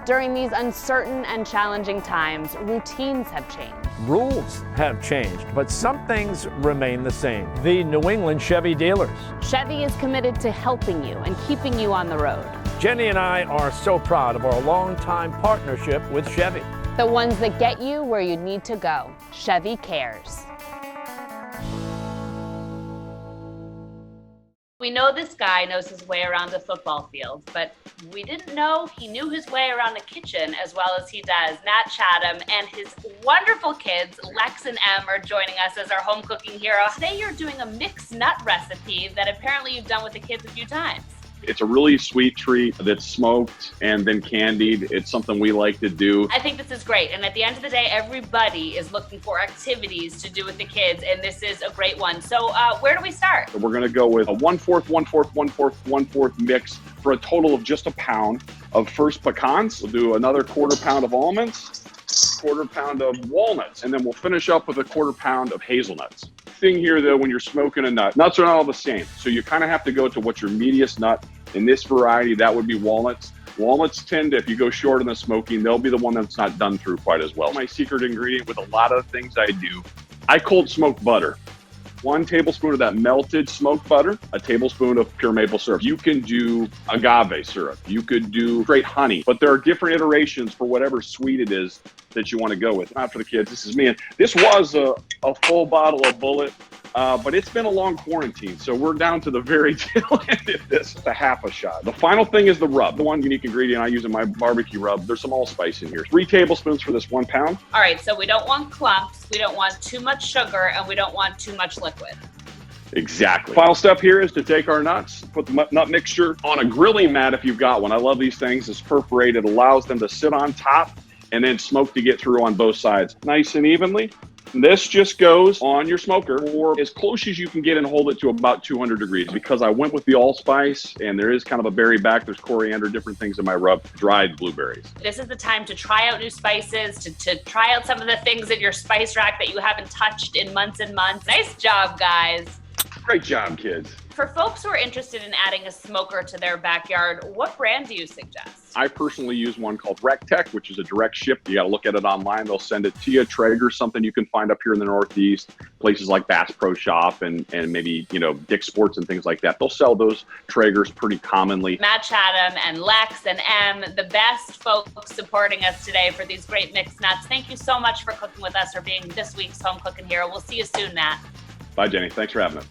During these uncertain and challenging times, routines have changed. Rules have changed, but some things remain the same. The New England Chevy dealers. Chevy is committed to helping you and keeping you on the road. Jenny and I are so proud of our longtime partnership with Chevy. The ones that get you where you need to go. Chevy cares. We know this guy knows his way around the football field, but we didn't know he knew his way around the kitchen as well as he does. Matt Chatham and his wonderful kids, Lex and Em, are joining us as our home cooking hero. Today you're doing a mixed nut recipe that apparently you've done with the kids a few times. It's a really sweet treat that's smoked and then candied. It's something we like to do. I think this is great. And at the end of the day, everybody is looking for activities to do with the kids. And this is a great one. So where do we start? We're going to go with a 1/4, 1/4, 1/4, 1/4 mix for a total of just a pound of first pecans. We'll do another 1/4 pound of almonds, 1/4 pound of walnuts, and then we'll finish up with a 1/4 pound of hazelnuts. Thing here though, when you're smoking a nut, nuts are not all the same. So you kind of have to go to what's your meatiest nut. In this variety, that would be walnuts. Walnuts tend to, if you go short on the smoking, they'll be the one that's not done through quite as well. My secret ingredient with a lot of things I do, I cold smoke butter. 1 tablespoon of that melted smoked butter, a tablespoon of pure maple syrup. You can do agave syrup. You could do straight honey, but there are different iterations for whatever sweet it is that you want to go with. Not for the kids, this is me. And this was a full bottle of Bullet, but it's been a long quarantine, so we're down to the very tail end of this, a half a shot. The final thing is the rub. The one unique ingredient I use in my barbecue rub, there's some allspice in here. 3 tablespoons for this 1 pound. All right, so we don't want clumps, we don't want too much sugar, and we don't want too much liquid. Exactly. Final step here is to take our nuts, put the nut mixture on a grilling mat if you've got one. I love these things. It's perforated, allows them to sit on top and then smoke to get through on both sides nice and evenly. This just goes on your smoker for as close as you can get and hold it to about 200 degrees. Because I went with the allspice and there is kind of a berry back, there's coriander, different things in my rub, dried blueberries. This is the time to try out new spices, to try out some of the things in your spice rack that you haven't touched in months and months. Nice job, guys. Great job, kids. For folks who are interested in adding a smoker to their backyard, what brand do you suggest? I personally use one called RecTech, which is a direct ship. You got to look at it online. They'll send it to you. Traeger, something you can find up here in the Northeast. Places like Bass Pro Shop and maybe, Dick's Sports and things like that. They'll sell those Traegers pretty commonly. Matt Chatham and Lex and Em, the best folks supporting us today for these great mixed nuts. Thank you so much for cooking with us, or being this week's home cooking hero. We'll see you soon, Matt. Bye, Jenny. Thanks for having us.